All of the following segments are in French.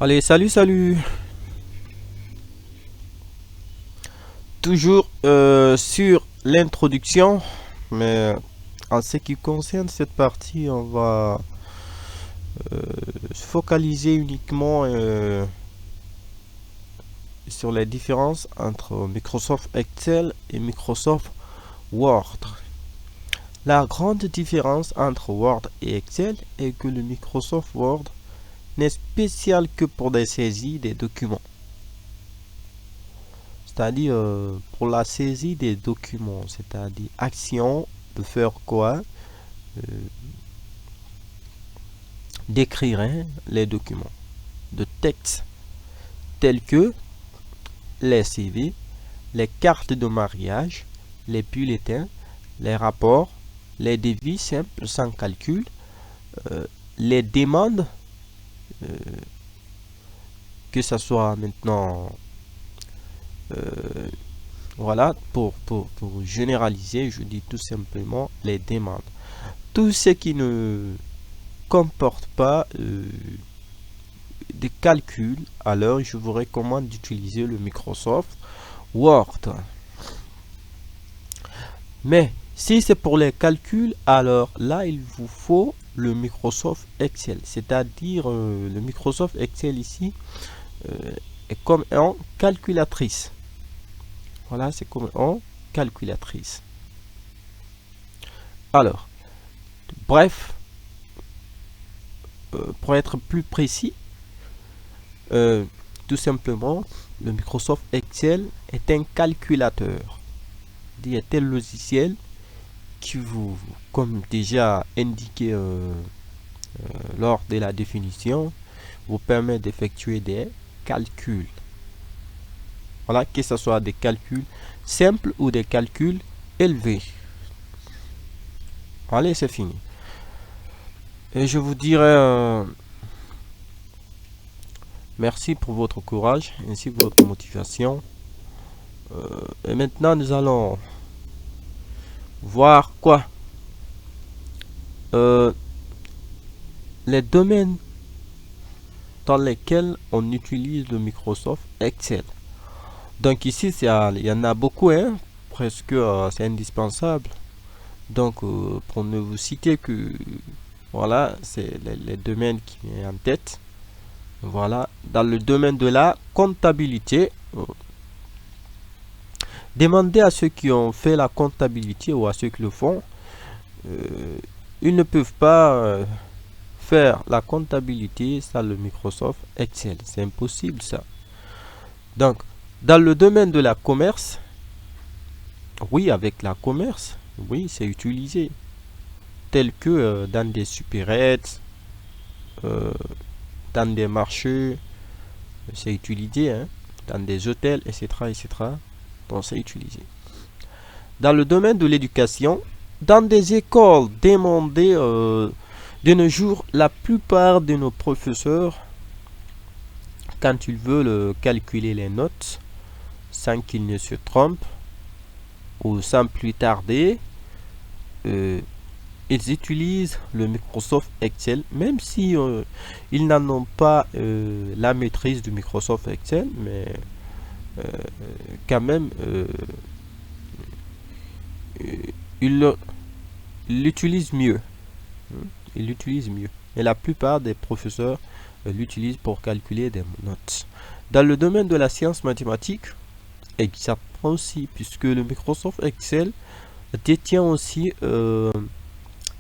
Allez, salut. Toujours sur l'introduction, mais en ce qui concerne cette partie, on va se focaliser uniquement sur les différences entre Microsoft Excel et Microsoft Word. La grande différence entre Word et Excel est que le Microsoft Word n'est spécial que pour des saisies des documents. C'est-à-dire pour la saisie des documents, c'est-à-dire action de faire quoi? Euh, D'écrire les documents de texte tels que les CV, les cartes de mariage, les bulletins, les rapports, les devis simples sans calcul, les demandes, euh, que ce soit maintenant, euh, voilà, pour généraliser, je dis tout simplement les demandes. Tout ce qui ne comporte pas de calcul, alors je vous recommande d'utiliser le Microsoft Word. Mais si c'est pour les calculs, alors là, il vous faut le Microsoft Excel. C'est-à-dire, le Microsoft Excel ici est comme en calculatrice. Voilà, c'est comme en calculatrice. Alors, bref, pour être plus précis, euh, tout simplement, le Microsoft Excel est un calculateur. Il y a tel logiciel qui vous, comme déjà indiqué lors de la définition, vous permet d'effectuer des calculs. Voilà, que ce soit des calculs simples ou des calculs élevés. Allez, c'est fini. Et je vous dirais merci pour votre courage ainsi que votre motivation. Et maintenant, nous allons voir quoi? Euh, les domaines dans lesquels on utilise le Microsoft Excel. Donc ici, il y en a beaucoup, hein, presque c'est indispensable. Donc pour ne vous citer que, voilà, c'est les domaines qui sont en tête. Voilà, dans le domaine de la comptabilité, demandez à ceux qui ont fait la comptabilité ou à ceux qui le font, euh, ils ne peuvent pas faire la comptabilité sans le Microsoft Excel. C'est impossible ça. Donc, dans le domaine de la commerce, oui, avec la commerce, oui, c'est utilisé. Tel que dans des supérettes, euh, dans des marchés, c'est utilisé, hein, dans des hôtels, etc. Donc, c'est utilisé. Dans le domaine de l'éducation, dans des écoles demandées de nos jours, la plupart de nos professeurs, quand ils veulent calculer les notes, sans qu'ils ne se trompent, ou sans plus tarder, euh, ils utilisent le Microsoft Excel, même si ils n'en ont pas la maîtrise du Microsoft Excel, mais euh, quand même, ils l'utilisent mieux. Ils l'utilisent mieux. Et la plupart des professeurs l'utilisent pour calculer des notes. Dans le domaine de la science mathématique, exactement aussi, puisque le Microsoft Excel détient aussi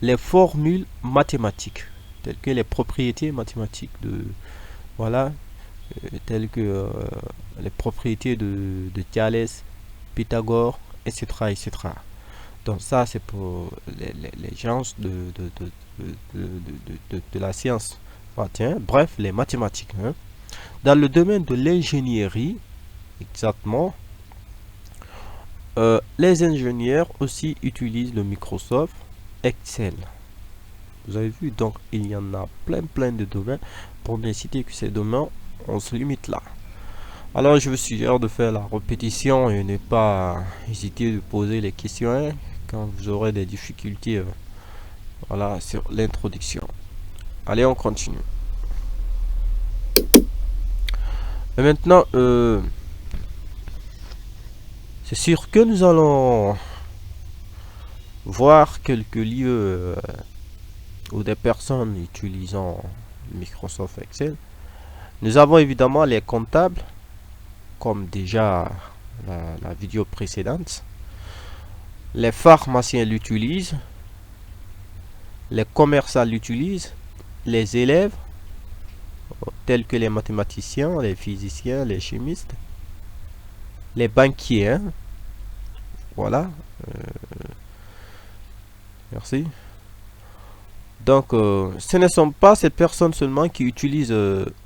les formules mathématiques, telles que les propriétés mathématiques de, voilà, telles que les propriétés de Thalès, Pythagore, etc. Donc ça, c'est pour les gens de la science. Ah, tiens, bref, les mathématiques, hein. Dans le domaine de l'ingénierie, exactement, les ingénieurs aussi utilisent le Microsoft Excel. Vous avez vu, donc il y en a plein de domaines. Pour ne citer que ces domaines, on se limite là. Alors je vous suggère de faire la répétition et ne pas hésiter de poser les questions, hein, quand vous aurez des difficultés voilà, sur l'introduction. Allez, on continue. Et maintenant, c'est sûr que nous allons voir quelques lieux ou des personnes utilisant Microsoft Excel. Nous avons évidemment les comptables, comme déjà la vidéo précédente. Les pharmaciens l'utilisent, les commerçants l'utilisent, les élèves, tels que les mathématiciens, les physiciens, les chimistes, les banquiers, hein. Voilà. Merci. Donc, ce ne sont pas ces personnes seulement qui utilisent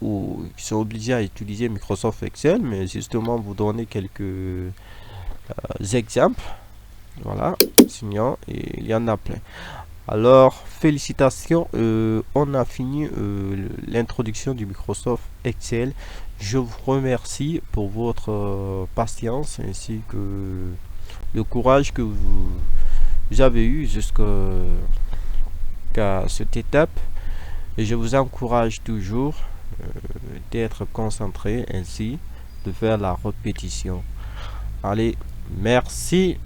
ou qui sont obligées à utiliser Microsoft Excel, mais justement vous donner quelques exemples. Voilà, sinon il y en a plein. Alors, félicitations, on a fini l'introduction du Microsoft Excel. Je vous remercie pour votre patience ainsi que le courage que vous avez eu jusqu'à cette étape. Et je vous encourage toujours d'être concentré ainsi de faire la répétition. Allez, merci.